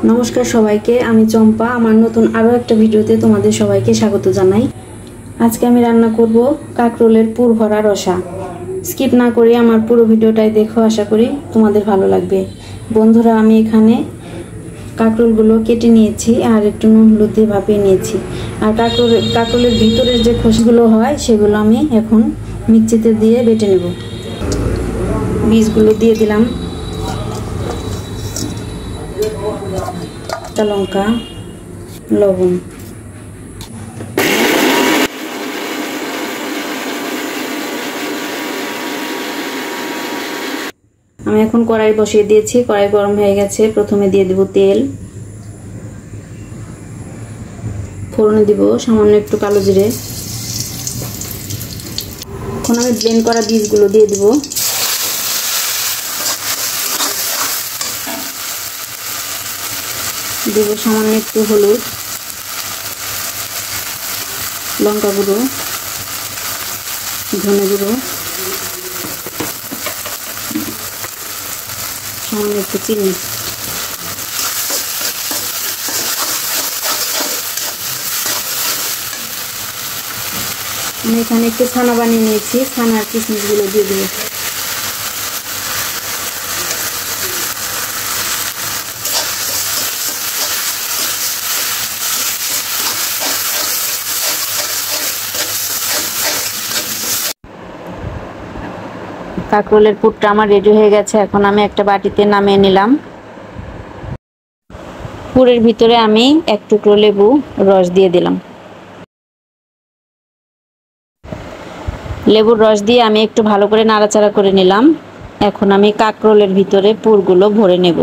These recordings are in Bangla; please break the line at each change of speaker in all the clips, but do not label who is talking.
নমস্কার সবাইকে, আমি চম্পা। আমার নতুন আরও একটা ভিডিওতে তোমাদের সবাইকে স্বাগত জানাই। আজকে আমি রান্না করব কাঁকরোলের পুর ভরা রসা। স্কিপ না করে আমার পুরো ভিডিওটাই দেখো, আশা করি তোমাদের ভালো লাগবে। বন্ধুরা, আমি এখানে কাঁকরোলগুলো কেটে নিয়েছি আর একটু নুন হলুদ দিয়ে ভাপিয়ে নিয়েছি। আর কাঁকরোলের ভিতরের যে খোসাগুলো হয় সেগুলো আমি এখন মিক্সিতে দিয়ে বেটে নেব। বীজগুলো দিয়ে দিলাম, কাঁচা লঙ্কা, লবণ। আমি এখন কড়াই বসিয়ে দিয়েছি, কড়াই গরম হয়ে গেছে। প্রথমে দিয়ে দেব তেল, ফোড়নে দিব সামান্য একটু কালো জিরে। এখন আমি ব্লেন্ড করা বীজগুলো দিয়ে দিব। দেব সামান্য একটু হলুদ, লঙ্কা গুঁড়ো, ধনে গুঁড়ো, সামান্য একটু চিনি। আমি এখানে একটু ছানা বানিয়ে নিয়েছি, ছানার কিশমিশগুলো দিয়ে দিব। কাঁকরোলের পুরটা আমার রেডি হয়ে গেছে। এখন আমি একটা বাটিতে নামিয়ে নিলাম। পুরের ভিতরে আমি এক টুকরো লেবু রস দিয়ে দিলাম। লেবুর রস দিয়ে আমি একটু ভালো করে নাড়াচাড়া করে নিলাম। এখন আমি কাঁকরোলের ভিতরে পুরগুলো ভরে নেব।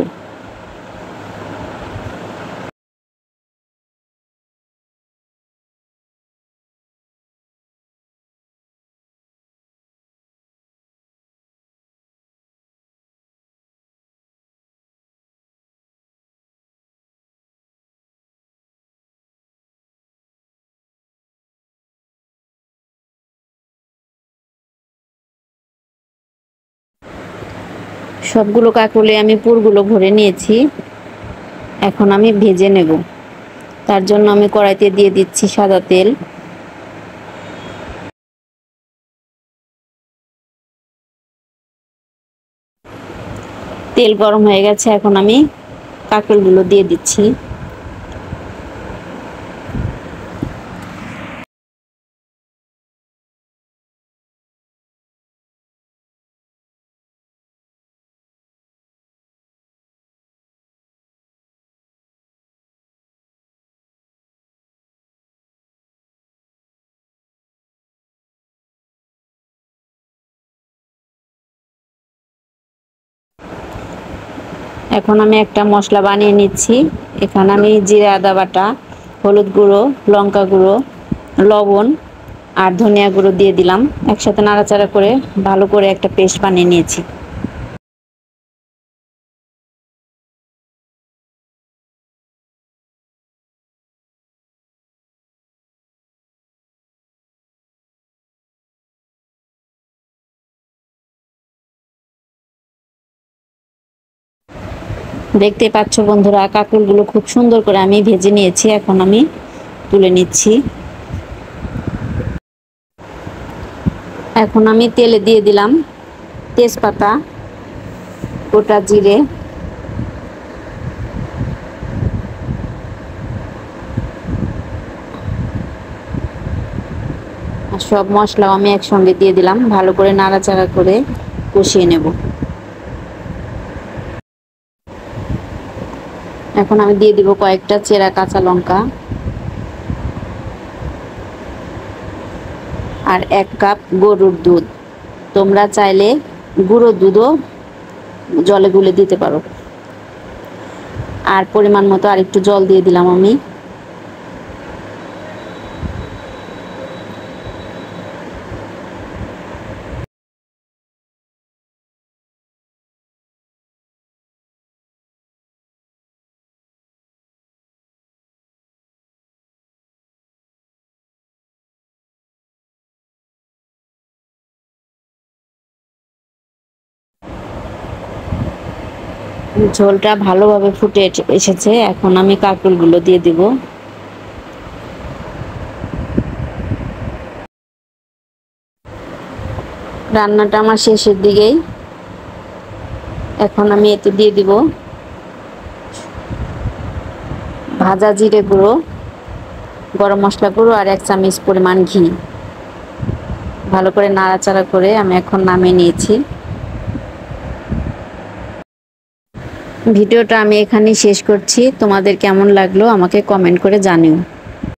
সবগুলো কাঁকরোলে আমি পুরগুলো ভরে নিয়েছি। এখন আমি ভেজে নেব। তার জন্য আমি কড়াইতে দিয়ে দিচ্ছি সাদা তেল। তেল গরম হয়ে গেছে, এখন আমি কাঁকরোলগুলো দিয়ে দিচ্ছি। এখন আমি একটা মশলা বানিয়ে নিচ্ছি। এখানে আমি জিরা আদা বাটা, হলুদ গুঁড়ো, লঙ্কা গুঁড়ো, লবণ আর ধনিয়া গুঁড়ো দিয়ে দিলাম। একসাথে নাড়াচাড়া করে ভালো করে একটা পেস্ট বানিয়ে নিয়েছি। দেখতে পাচ্ছ বন্ধুরা, কাঁকরোলগুলো খুব সুন্দর করে আমি ভেজে নিয়েছি। এখন আমি তুলে নিচ্ছি। এখন আমি তেলে দিয়ে দিলাম তেজপাতা, গোটা জিরে, আর সব মশলাও আমি একসঙ্গে দিয়ে দিলাম। ভালো করে নাড়াচাড়া করে কষিয়ে নেব। এখন আমি দিয়ে দিব কয়েকটা চেরা কাঁচা লঙ্কা আর 1 কাপ গরুর দুধ। তোমরা চাইলে গুঁড়ো দুধও জলে গুলে দিতে পারো। আর পরিমাণ মতো আরেকটু জল দিয়ে দিলাম আমি। ঝোলটা ভালোভাবে ফুটে এসেছে। এখন আমি কাঁকরোলগুলো দিয়ে দিব। রান্নাটা আমার শেষের দিকেই। এখন আমি এতে দিয়ে দিব ভাজা জিরে গুঁড়ো, গরম মশলা গুঁড়ো আর 1 চামচ পরিমাণ ঘি। ভালো করে নাড়াচাড়া করে আমি এখন নামিয়ে নিয়েছি। ভিডিওটা আমি এখানেই শেষ করছি। তোমাদের কেমন লাগলো আমাকে কমেন্ট করে জানিও।